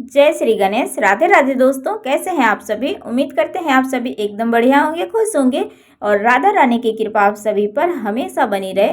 जय श्री गणेश। राधे राधे दोस्तों, कैसे हैं आप सभी। उम्मीद करते हैं आप सभी एकदम बढ़िया होंगे, खुश होंगे और राधा रानी की कृपा आप सभी पर हमेशा बनी रहे।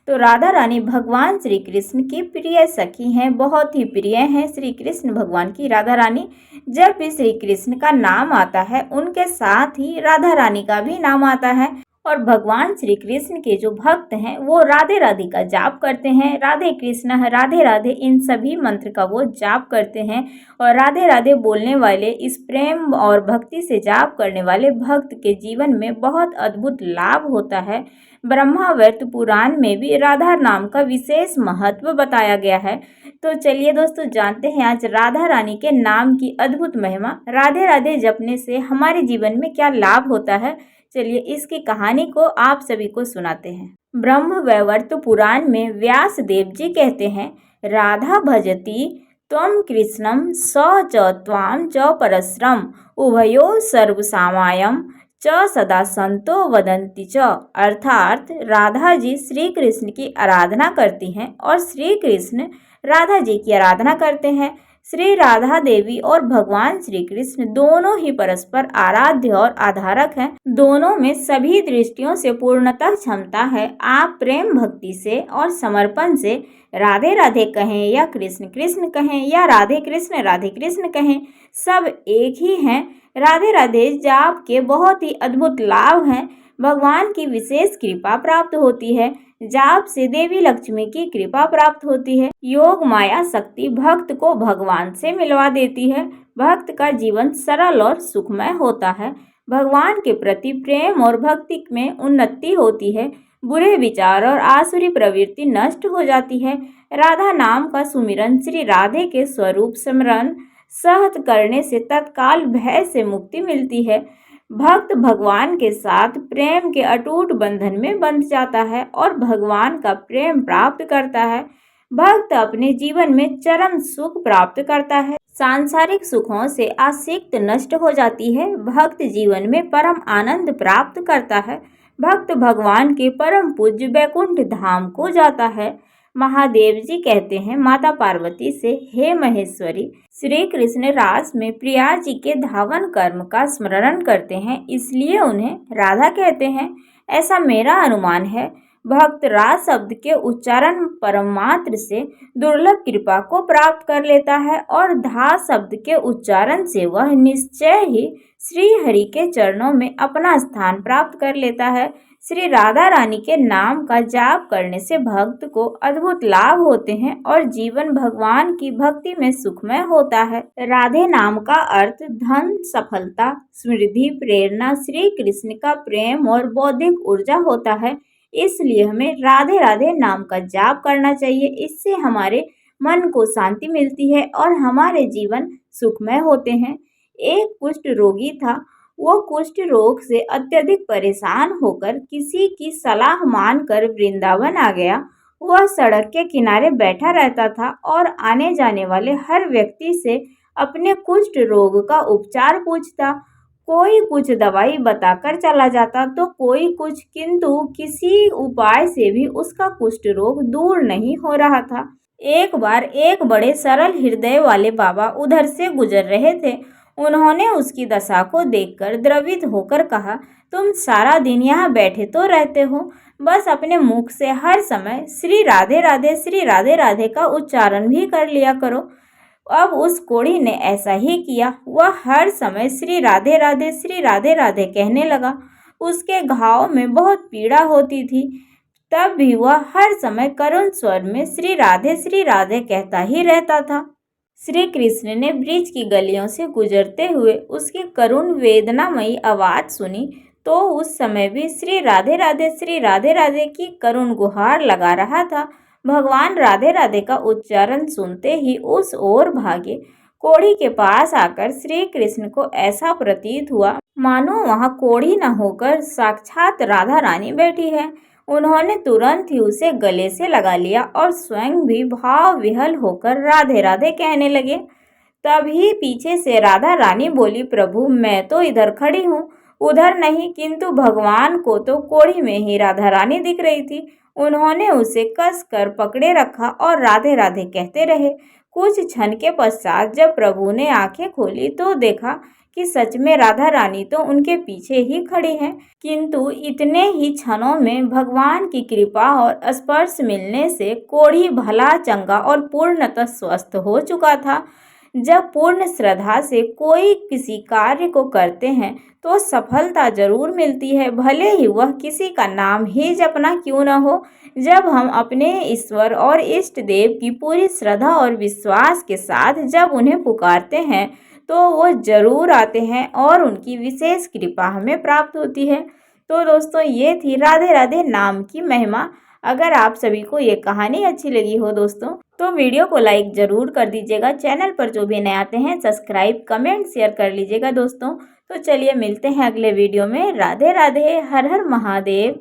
तो राधा रानी भगवान श्री कृष्ण की प्रिय सखी हैं, बहुत ही प्रिय हैं श्री कृष्ण भगवान की राधा रानी। जब भी श्री कृष्ण का नाम आता है उनके साथ ही राधा रानी का भी नाम आता है। और भगवान श्री कृष्ण के जो भक्त हैं वो राधे राधे का जाप करते हैं। राधे कृष्ण राधे राधे इन सभी मंत्र का वो जाप करते हैं। और राधे राधे बोलने वाले, इस प्रेम और भक्ति से जाप करने वाले भक्त के जीवन में बहुत अद्भुत लाभ होता है। ब्रह्मावर्त पुराण में भी राधा नाम का विशेष महत्व बताया गया है। तो चलिए दोस्तों, जानते हैं आज राधा रानी के नाम की अद्भुत महिमा। राधे राधे जपने से हमारे जीवन में क्या लाभ होता है, चलिए इसकी कहानी को आप सभी को सुनाते हैं। ब्रह्मवैवर्त पुराण में व्यास देव जी कहते हैं, राधा भजती त्वं कृष्णं स च त्वां च परस्रम उभयो सर्वसामायम च सदा संतो वदन्ति च। अर्थात राधा जी श्री कृष्ण की आराधना करती हैं और श्री कृष्ण राधा जी की आराधना करते हैं। श्री राधा देवी और भगवान श्री कृष्ण दोनों ही परस्पर आराध्य और आधारक हैं। दोनों में सभी दृष्टियों से पूर्णतः क्षमता है। आप प्रेम भक्ति से और समर्पण से राधे राधे कहें या कृष्ण कृष्ण कहें या राधे कृष्ण कहें, सब एक ही हैं। राधे राधे जाप के बहुत ही अद्भुत लाभ हैं। भगवान की विशेष कृपा प्राप्त होती है। जाप से देवी लक्ष्मी की कृपा प्राप्त होती है। योग माया शक्ति भक्त को भगवान से मिलवा देती है। भक्त का जीवन सरल और सुखमय होता है। भगवान के प्रति प्रेम और भक्ति में उन्नति होती है। बुरे विचार और आसुरी प्रवृत्ति नष्ट हो जाती है। राधा नाम का सुमिरन श्री राधे के स्वरूप स्मरण सहत करने से तत्काल भय से मुक्ति मिलती है। भक्त भगवान के साथ प्रेम के अटूट बंधन में बंध जाता है और भगवान का प्रेम प्राप्त करता है। भक्त अपने जीवन में चरम सुख प्राप्त करता है। सांसारिक सुखों से आसक्ति नष्ट हो जाती है। भक्त जीवन में परम आनंद प्राप्त करता है। भक्त भगवान के परम पूज्य बैकुंठ धाम को जाता है। महादेव जी कहते हैं माता पार्वती से, हे महेश्वरी, श्री कृष्ण रास में प्रिया जी के धावन कर्म का स्मरण करते हैं, इसलिए उन्हें राधा कहते हैं। ऐसा मेरा अनुमान है। भक्त रास शब्द के उच्चारण परमात्र से दुर्लभ कृपा को प्राप्त कर लेता है और धा शब्द के उच्चारण से वह निश्चय ही श्री हरि के चरणों में अपना स्थान प्राप्त कर लेता है। श्री राधा रानी के नाम का जाप करने से भक्त को अद्भुत लाभ होते हैं और जीवन भगवान की भक्ति में सुखमय होता है। राधे नाम का अर्थ धन, सफलता, समृद्धि, प्रेरणा, श्री कृष्ण का प्रेम और बौद्धिक ऊर्जा होता है। इसलिए हमें राधे राधे नाम का जाप करना चाहिए। इससे हमारे मन को शांति मिलती है और हमारे जीवन सुखमय होते हैं। एक कुष्ठ रोगी था। वो कुष्ठ रोग से अत्यधिक परेशान होकर किसी की सलाह मानकर वृंदावन आ गया। वह सड़क के किनारे बैठा रहता था और आने जाने वाले हर व्यक्ति से अपने कुष्ठ रोग का उपचार पूछता। कोई कुछ दवाई बताकर चला जाता तो कोई कुछ, किंतु किसी उपाय से भी उसका कुष्ठ रोग दूर नहीं हो रहा था। एक बार एक बड़े सरल हृदय वाले बाबा उधर से गुजर रहे थे। उन्होंने उसकी दशा को देखकर द्रवित होकर कहा, तुम सारा दिन यहाँ बैठे तो रहते हो, बस अपने मुख से हर समय श्री राधे राधे का उच्चारण भी कर लिया करो। अब उस कोढ़ी ने ऐसा ही किया। वह हर समय श्री राधे राधे कहने लगा। उसके घाव में बहुत पीड़ा होती थी, तब भी वह हर समय करुण स्वर में श्री राधे कहता ही रहता था। श्री कृष्ण ने ब्रिज की गलियों से गुजरते हुए उसकी करुण वेदनामयी आवाज सुनी तो उस समय भी श्री राधे की करुण गुहार लगा रहा था। भगवान राधे राधे का उच्चारण सुनते ही उस ओर भागे। कोढ़ी के पास आकर श्री कृष्ण को ऐसा प्रतीत हुआ मानो वहां कोढ़ी न होकर साक्षात राधा रानी बैठी है। उन्होंने तुरंत ही उसे गले से लगा लिया और स्वयं भी भाव विहल होकर राधे राधे कहने लगे। तभी पीछे से राधा रानी बोली, प्रभु मैं तो इधर खड़ी हूँ, उधर नहीं। किंतु भगवान को तो कोढ़ी में ही राधा रानी दिख रही थी। उन्होंने उसे कस कर पकड़े रखा और राधे राधे कहते रहे। कुछ क्षण के पश्चात जब प्रभु ने आंखें खोली तो देखा कि सच में राधा रानी तो उनके पीछे ही खड़ी हैं। किंतु इतने ही क्षणों में भगवान की कृपा और स्पर्श मिलने से कोढ़ी भला चंगा और पूर्णतः स्वस्थ हो चुका था। जब पूर्ण श्रद्धा से कोई किसी कार्य को करते हैं तो सफलता जरूर मिलती है, भले ही वह किसी का नाम ही जपना क्यों न हो। जब हम अपने ईश्वर और इष्ट देव की पूरी श्रद्धा और विश्वास के साथ जब उन्हें पुकारते हैं तो वो जरूर आते हैं और उनकी विशेष कृपा हमें प्राप्त होती है। तो दोस्तों, ये थी राधे राधे नाम की महिमा। अगर आप सभी को ये कहानी अच्छी लगी हो दोस्तों, तो वीडियो को लाइक ज़रूर कर दीजिएगा। चैनल पर जो भी नए आते हैं सब्सक्राइब, कमेंट, शेयर कर लीजिएगा दोस्तों। तो चलिए मिलते हैं अगले वीडियो में। राधे राधे, हर हर महादेव।